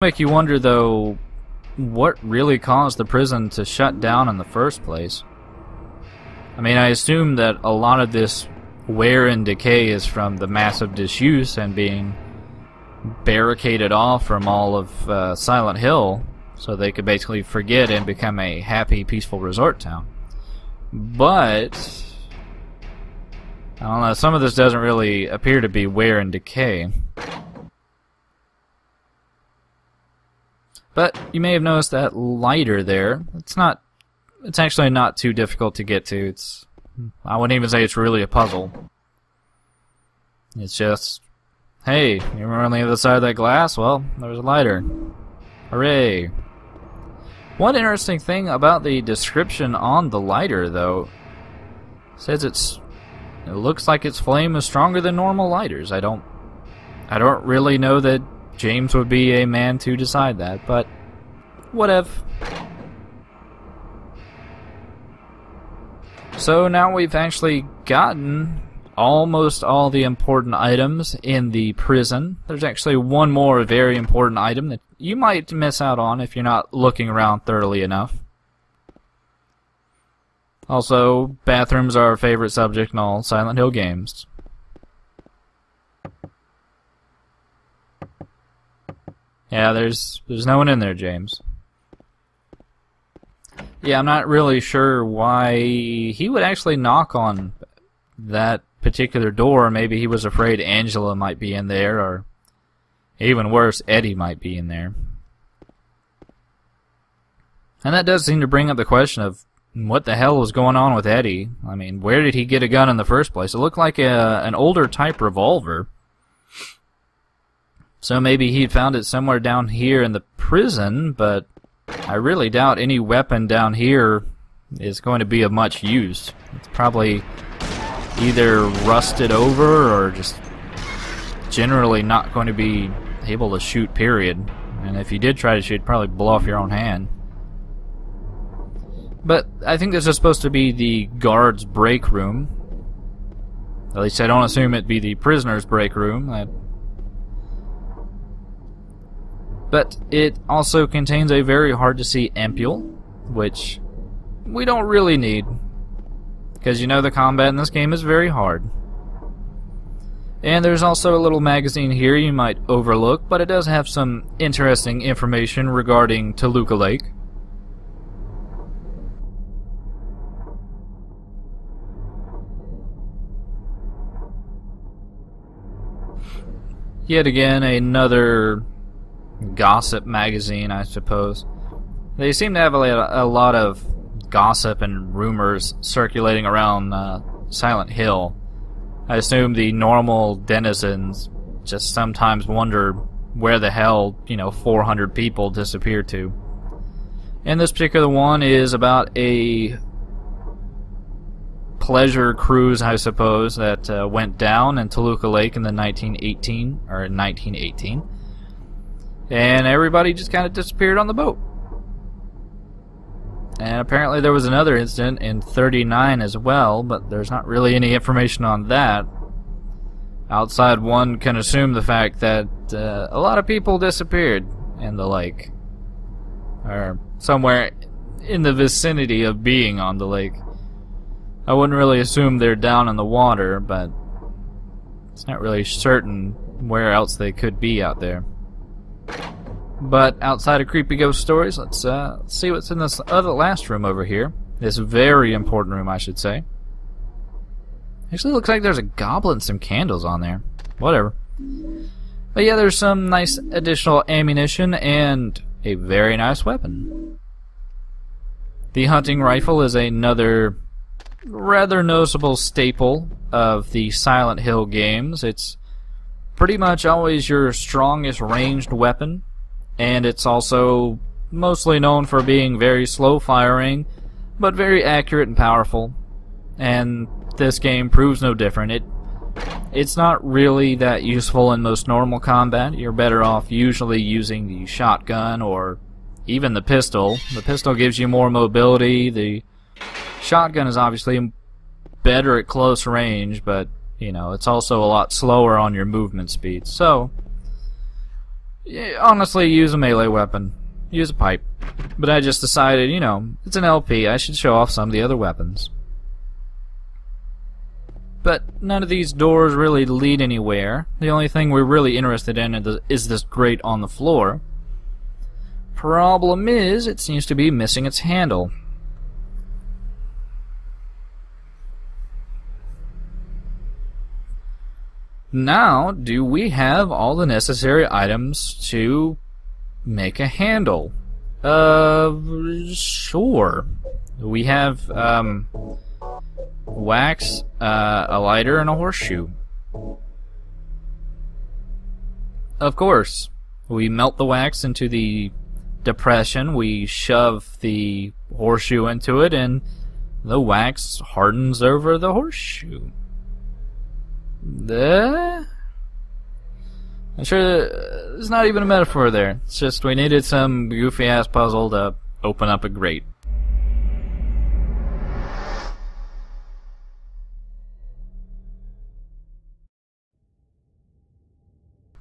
Make you wonder, though, what really caused the prison to shut down in the first place? I mean, I assume that a lot of this wear and decay is from the massive disuse and being barricaded off from all of Silent Hill, so they could basically forget and become a happy, peaceful resort town. But I don't know, some of this doesn't really appear to be wear and decay. But you may have noticed that lighter there. It's actually not too difficult to get to. I wouldn't even say it's really a puzzle. It's just, hey, you remember on the other side of that glass? Well, there's a lighter. Hooray. One interesting thing about the description on the lighter, though, says it looks like its flame is stronger than normal lighters. I don't really know that James would be a man to decide that, but whatever. So now we've actually gotten almost all the important items in the prison. There's actually one more very important item that you might miss out on if you're not looking around thoroughly enough. Also, bathrooms are our favorite subject in all Silent Hill games. Yeah, there's no one in there, James. Yeah, I'm not really sure why he would actually knock on that particular door. Maybe he was afraid Angela might be in there, or even worse, Eddie might be in there. And that does seem to bring up the question of what the hell was going on with Eddie. I mean, where did he get a gun in the first place? It looked like an older type revolver. So maybe he found it somewhere down here in the prison, but I really doubt any weapon down here is going to be of much use. It's probably either rusted over or just generally not going to be able to shoot, period. And if you did try to shoot, it'd probably blow off your own hand. But I think this is supposed to be the guard's break room. At least I don't assume it'd be the prisoner's break room. But it also contains a very hard-to-see ampule, which we don't really need, because you know the combat in this game is very hard. And there's also a little magazine here you might overlook, but it does have some interesting information regarding Toluca Lake. Yet again, another gossip magazine, I suppose. They seem to have a lot of gossip and rumors circulating around Silent Hill. I assume the normal denizens just sometimes wonder where the hell, 400 people disappeared to. And this particular one is about a pleasure cruise, I suppose, that went down in Toluca Lake in the 1918. And everybody just kind of disappeared on the boat. And apparently there was another incident in 39 as well, but there's not really any information on that. Outside, one can assume the fact that a lot of people disappeared in the lake. Or somewhere in the vicinity of being on the lake. I wouldn't really assume they're down in the water, but it's not really certain where else they could be out there. But outside of creepy ghost stories, let's see what's in this other last room over here. This very important room, I should say. Actually, looks like there's a goblet and some candles on there. Whatever. But yeah, there's some nice additional ammunition and a very nice weapon. The hunting rifle is another rather noticeable staple of the Silent Hill games. It's pretty much always your strongest ranged weapon, and it's also mostly known for being very slow firing, but very accurate and powerful. And this game proves no different. It's not really that useful in most normal combat. You're better off usually using the shotgun or even the pistol. The pistol gives you more mobility. The shotgun is obviously better at close range, but it's also a lot slower on your movement speed. So Yeah, honestly, use a melee weapon. Use a pipe. But I just decided, you know, it's an LP, I should show off some of the other weapons. But none of these doors really lead anywhere. The only thing we're really interested in is this grate on the floor. Problem is, it seems to be missing its handle. Now, do we have all the necessary items to make a handle? Sure. We have, wax, a lighter, and a horseshoe. Of course. We melt the wax into the depression, we shove the horseshoe into it, and the wax hardens over the horseshoe. I'm sure there's not even a metaphor there. It's just we needed some goofy-ass puzzle to open up a grate.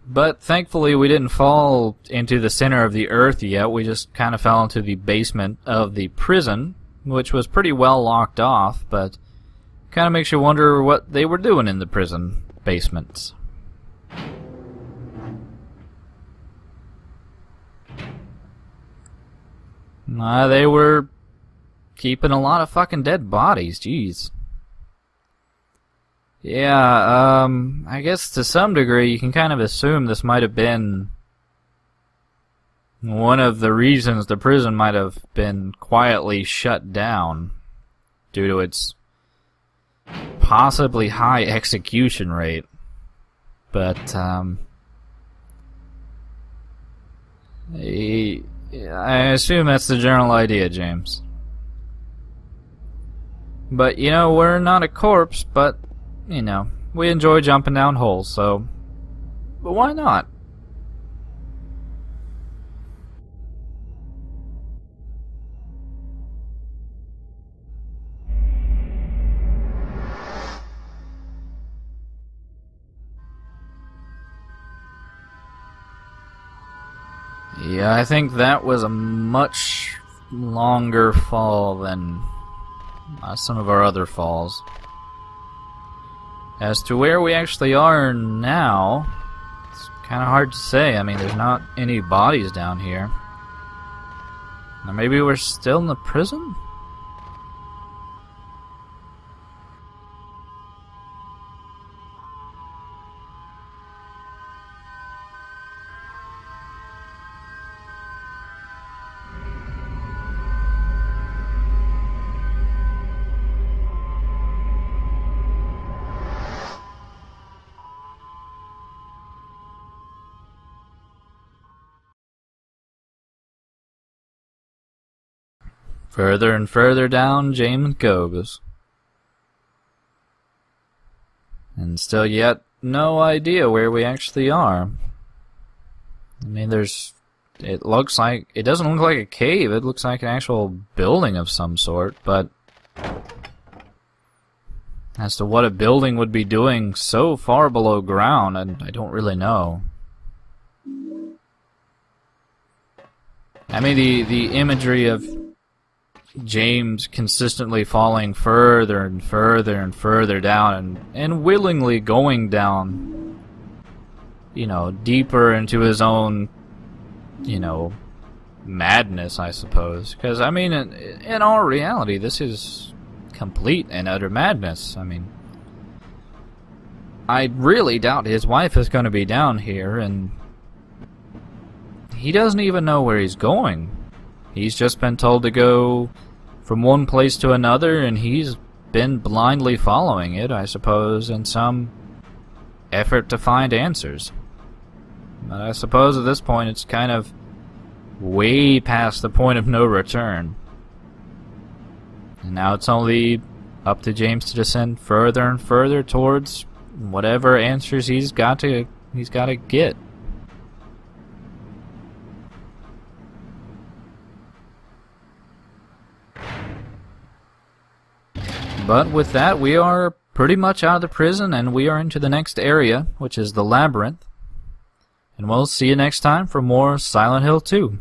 But thankfully we didn't fall into the center of the earth yet. We just kind of fell into the basement of the prison, which was pretty well locked off, but kind of makes you wonder what they were doing in the prison basements. They were keeping a lot of fucking dead bodies, jeez. Yeah, I guess to some degree you can kind of assume this might have been one of the reasons the prison might have been quietly shut down due to its possibly high execution rate. But, I assume that's the general idea, James. But, you know, we're not a corpse, but you know, we enjoy jumping down holes, so... But why not? Yeah, I think that was a much longer fall than some of our other falls. As to where we actually are now, it's kind of hard to say. I mean, there's not any bodies down here. Or maybe we're still in the prison? Further and further down James goes. And still yet no idea where we actually are. I mean, it looks like, it doesn't look like a cave, it looks like an actual building of some sort, but as to what a building would be doing so far below ground, I don't really know. I mean, the imagery of James consistently falling further and further and further down and willingly going down, you know, deeper into his own, you know, madness, I suppose. Because, I mean, in all reality, this is complete and utter madness. I mean, I really doubt his wife is going to be down here, and he doesn't even know where he's going. He's just been told to go from one place to another, and he's been blindly following it, I suppose, in some effort to find answers. But I suppose at this point it's kind of way past the point of no return. And now it's only up to James to descend further and further towards whatever answers he's got to get. But with that, we are pretty much out of the prison, and we are into the next area, which is the labyrinth. And we'll see you next time for more Silent Hill 2.